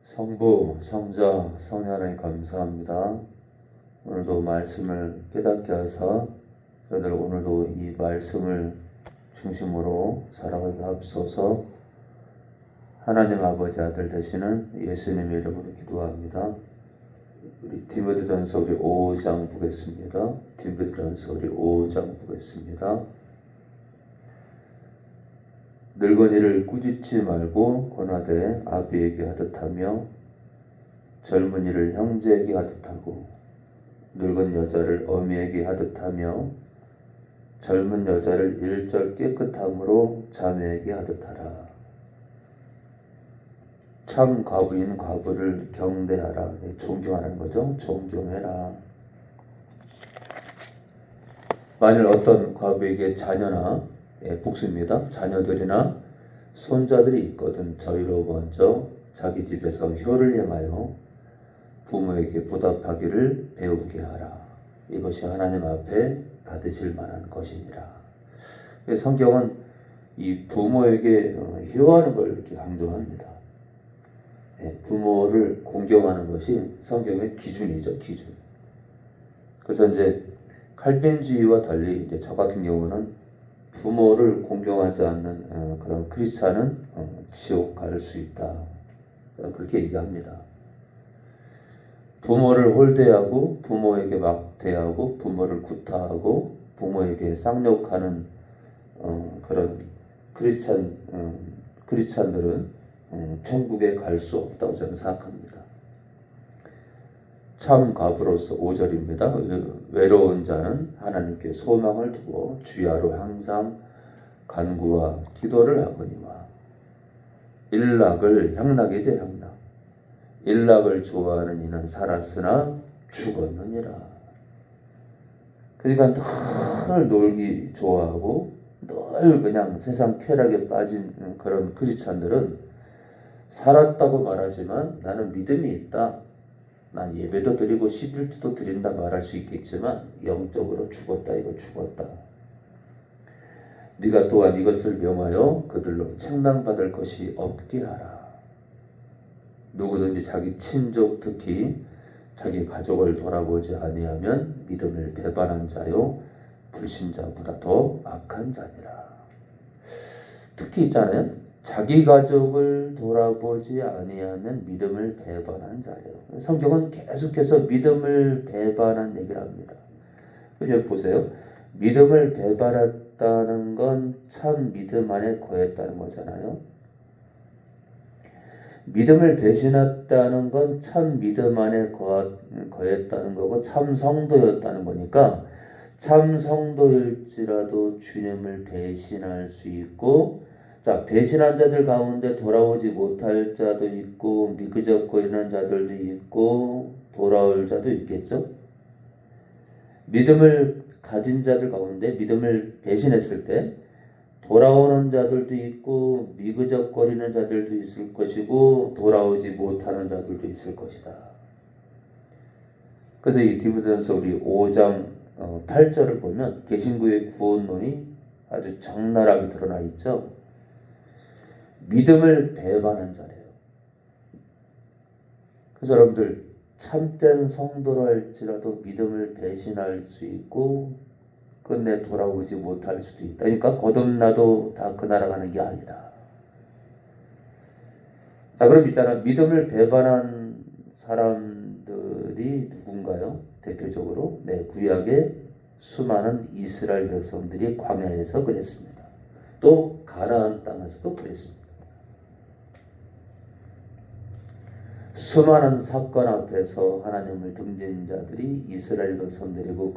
성부, 성자, 성령 하나님 감사합니다. 오늘도 말씀을 깨닫게 하사 저희들 오늘도 이 말씀을 중심으로 살아가게 하옵소서. 하나님 아버지 아들 되시는 예수님의 이름으로 기도합니다. 우리 디모데전서 우리 5장 보겠습니다. 디모데전서 우리 5장 보겠습니다. 늙은이를 꾸짖지 말고 권하되 아비에게 하듯 하며 젊은이를 형제에게 하듯 하고 늙은 여자를 어미에게 하듯 하며 젊은 여자를 일절 깨끗함으로 자매에게 하듯 하라. 참 과부인 과부를 경대하라. 존경하라는 거죠. 존경해라. 만일 어떤 과부에게 자녀나 복수입니다. 자녀들이나 손자들이 있거든 저희로 먼저 자기 집에서 효를 행하여 부모에게 보답하기를 배우게 하라. 이것이 하나님 앞에 받으실 만한 것이니라. 성경은 이 부모에게 효하는 걸 이렇게 강조합니다. 부모를 공경하는 것이 성경의 기준이죠, 기준. 그래서 이제 칼빈주의와 달리 이제 저 같은 경우는 부모를 공경하지 않는 그런 크리스찬은 지옥 갈 수 있다. 그렇게 얘기합니다. 부모를 홀대하고 부모에게 막대하고 부모를 구타하고 부모에게 쌍욕하는 그런 크리스찬들은 천국에 갈 수 없다고 저는 생각합니다. 참 과부로서 5절입니다. 외로운 자는 하나님께 소망을 두고 주야로 항상 간구와 기도를 하거니와 일락을 향락이죠, 향락. 일락을 좋아하는 이는 살았으나 죽었느니라. 그러니까 늘 놀기 좋아하고 늘 그냥 세상 쾌락에 빠진 그런 크리스찬들은 살았다고 말하지만 나는 믿음이 있다. 난 예배도 드리고 11조도 드린다 말할 수 있겠지만 영적으로 죽었다, 이거 죽었다. 네가 또한 이것을 명하여 그들로 책망받을 것이 없게 하라. 누구든지 자기 친족 특히 자기 가족을 돌아보지 아니하면 믿음을 배반한 자요 불신자보다 더 악한 자니라. 특히 있잖아요. 자기 가족을 돌아보지 아니하면 믿음을 배반한 자예요. 성경은 계속해서 믿음을 배반한 얘기를 합니다. 여기 보세요. 믿음을 배반했다는 건 참 믿음 안에 거했다는 거잖아요. 믿음을 배신했다는 건 참 믿음 안에 거했다는 거고 참 성도였다는 거니까 참 성도일지라도 주님을 배신할 수 있고, 자, 배신한 자들 가운데 돌아오지 못할 자도 있고 미그적거리는 자들도 있고 돌아올 자도 있겠죠. 믿음을 가진 자들 가운데 믿음을 배신했을 때 돌아오는 자들도 있고 미그적거리는 자들도 있을 것이고 돌아오지 못하는 자들도 있을 것이다. 그래서 이 디모데전서 우리 5장 8절을 보면 개신교의 구원론이 아주 적나라하게 드러나 있죠. 믿음을 배반한 자래요. 그래서 여러분들 참된 성도라 할지라도 믿음을 배신할 수 있고 끝내 돌아오지 못할 수도 있다. 그러니까 거듭나도 다 그 나라 가는 게 아니다. 자, 그럼 있잖아. 믿음을 배반한 사람들이 누군가요? 대표적으로 구약의 수많은 이스라엘 백성들이 광야에서 그랬습니다. 또 가나안 땅에서도 그랬습니다. 수많은 사건 앞에서 하나님을 등진 자들이 이스라엘 백성들이고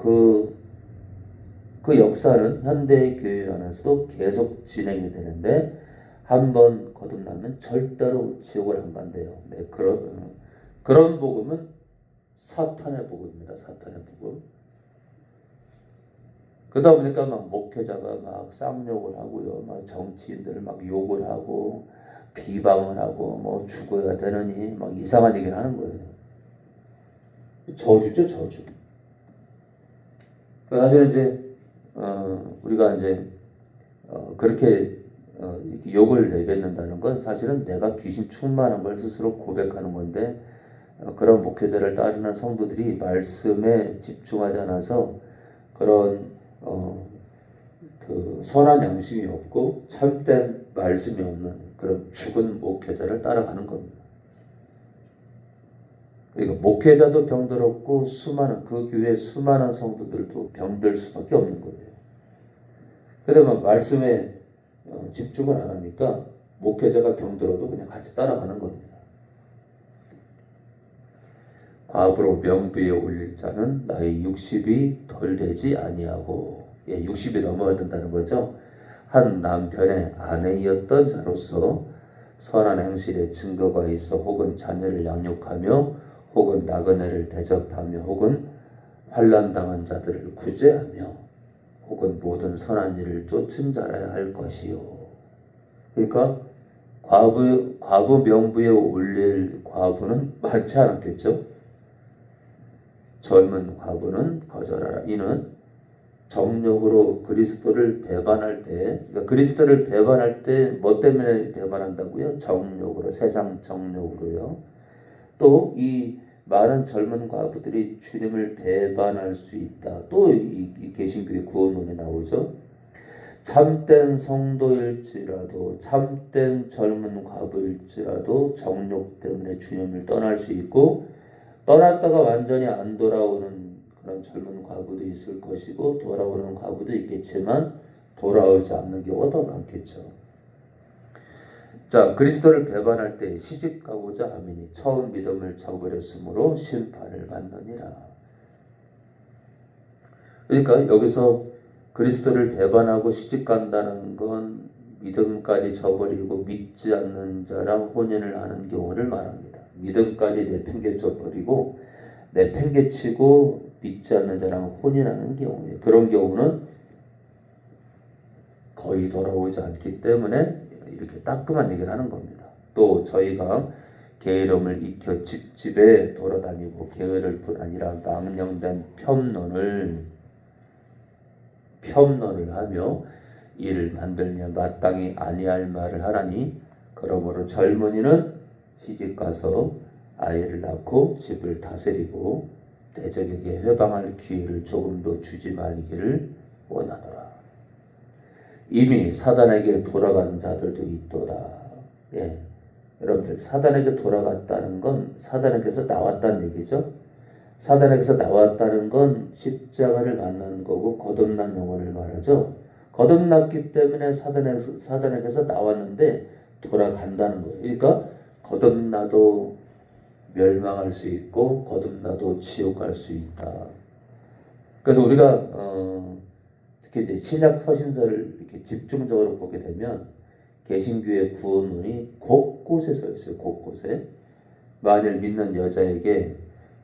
그 역사는 현대 교회 안에서도 계속 진행이 되는데 한번 거듭나면 절대로 지옥을 안 간대요. 그런 복음은 사탄의 복음입니다. 사탄의 복음. 그러다 보니까 막 목회자가 막 쌍욕을 하고요, 막 정치인들을 막 욕을 하고 비방을 하고 뭐 죽어야 되느니 막 이상한 얘기를 하는 거예요. 저주죠, 저주. 사실 이제 우리가 이제 그렇게 이렇게 욕을 내뱉는다는 건 사실은 내가 귀신 충만한 걸 스스로 고백하는 건데, 그런 목회자를 따르는 성도들이 말씀에 집중하지 않아서 그런 그 선한 양심이 없고 참된 말씀이 없는 그런 죽은 목회자를 따라가는 겁니다. 그러니까 목회자도 병들었고 수많은 그 교회 수많은 성도들도 병들 수밖에 없는 거예요. 그러면 말씀에 집중을 안 하니까 목회자가 병들어도 그냥 같이 따라가는 겁니다. 과부로 명부에 올릴 자는 나이 60이 덜 되지 아니하고, 60이 넘어야 된다는 거죠. 한 남편의 아내였던 자로서 선한 행실에 증거가 있어 혹은 자녀를 양육하며 혹은 나그네를 대접하며 혹은 환난당한 자들을 구제하며 혹은 모든 선한 일을 쫓은 자라야 할 것이요. 그러니까 과부 명부에 올릴 과부는 많지 않았겠죠. 젊은 과부는 거절하라. 이는 정욕으로 그리스도를 배반할 때, 그러니까 그리스도를 배반할 때 뭐 때문에 배반한다고요? 정욕으로, 세상 정욕으로요. 또 이 많은 젊은 과부들이 주님을 배반할 수 있다. 또 이 개신교의 구원론에 나오죠. 참된 성도일지라도, 참된 젊은 과부일지라도 정욕 때문에 주님을 떠날 수 있고, 떠났다가 완전히 안 돌아오는 그런 젊은 과부도 있을 것이고, 돌아오는 과부도 있겠지만 돌아오지 않는 경우가 더 많겠죠. 자, 그리스도를 배반할 때 시집가고자 하매니 처음 믿음을 저버렸으므로 심판을 받느니라. 그러니까 여기서 그리스도를 배반하고 시집간다는 건 믿음까지 저버리고 믿지 않는 자랑 혼인을 하는 경우를 말합니다. 믿음까지 내팽개쳐 버리고 내팽개치고 믿지 않는 자랑 혼인하는 경우에, 그런 경우는 거의 돌아오지 않기 때문에 이렇게 따끔한 얘기를 하는 겁니다. 또 저희가 게으름을 익혀 집집에 돌아다니고 게으를 뿐 아니라 망령된 편론을 하며 이를 만들며 마땅히 아니할 말을 하라니, 그러므로 젊은이는 시집가서 아이를 낳고 집을 다스리고 대적에게 회방할 기회를 조금도 주지 말기를 원하노라. 이미 사단에게 돌아간 자들도 있도다. 여러분들, 사단에게 돌아갔다는 건 사단에게서 나왔다는 얘기죠. 사단에게서 나왔다는 건 십자가를 만난 거고 거듭난 영혼을 말하죠. 거듭났기 때문에 사단에게서 나왔는데 돌아간다는 거예요. 그러니까 거듭나도 멸망할 수 있고 거듭나도 지옥 갈 수 있다. 그래서 우리가 특히 이제 신약 서신서를 이렇게 집중적으로 보게 되면 개신교의 구원론이 곳곳에 써 있어요. 곳곳에. 만일 믿는 여자에게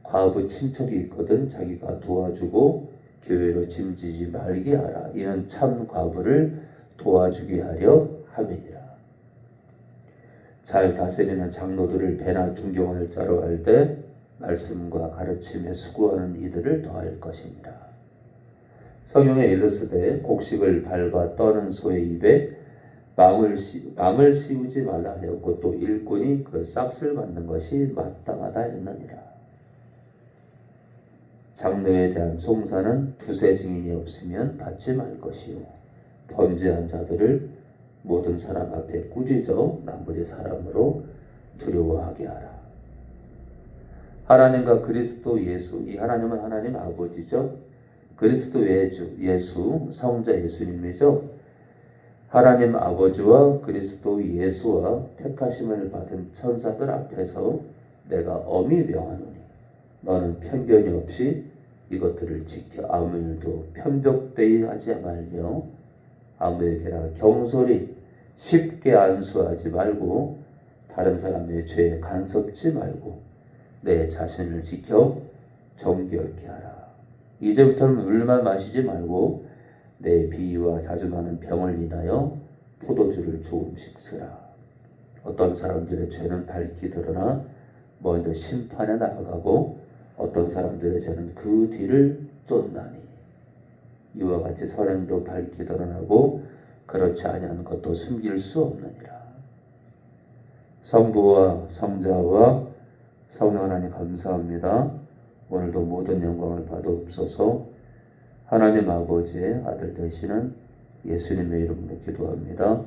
과부 친척이 있거든 자기가 도와주고 교회로 짐지지 말게 하라. 이는 참 과부를 도와주게 하려 함이니라. 잘 다스리는 장로들을 대나 존경할 자로 할 때 말씀과 가르침에 수고하는 이들을 더할 것이니라. 성경에 이르시되 곡식을 밟아 떠는 소의 입에 망을 씌우지 말라 하였고 또 일꾼이 그 싹을 받는 것이 마땅하다 했느니라. 장로에 대한 송사는 두세 증인이 없으면 받지 말 것이요 범죄한 자들을 모든 사람 앞에 꾸짖어 남부리 사람으로 두려워하게 하라. 하나님과 그리스도 예수, 이 하나님은 하나님 아버지죠. 그리스도 예수, 성자 예수님이죠. 하나님 아버지와 그리스도 예수와 택하심을 받은 천사들 앞에서 내가 엄히 명하노니 너는 편견이 없이 이것들을 지켜 아무 일도 편벽되이 하지 말며 아무에게나 경솔히 쉽게 안수하지 말고 다른 사람의 죄에 간섭지 말고 내 자신을 지켜 정결케 하라. 이제부터는 물만 마시지 말고 내 비위와 자주 나는 병을 인하여 포도주를 조금씩 쓰라. 어떤 사람들의 죄는 밝히 드러나 먼저 심판에 나아가고 어떤 사람들의 죄는 그 뒤를 쫓나니 이와 같이 선행도 밝히 드러나고 그렇지 아니한 것도 숨길 수 없느니라. 성부와 성자와 성령 하나님 감사합니다. 오늘도 모든 영광을 받아옵소서. 하나님 아버지의 아들 되시는 예수님의 이름으로 기도합니다.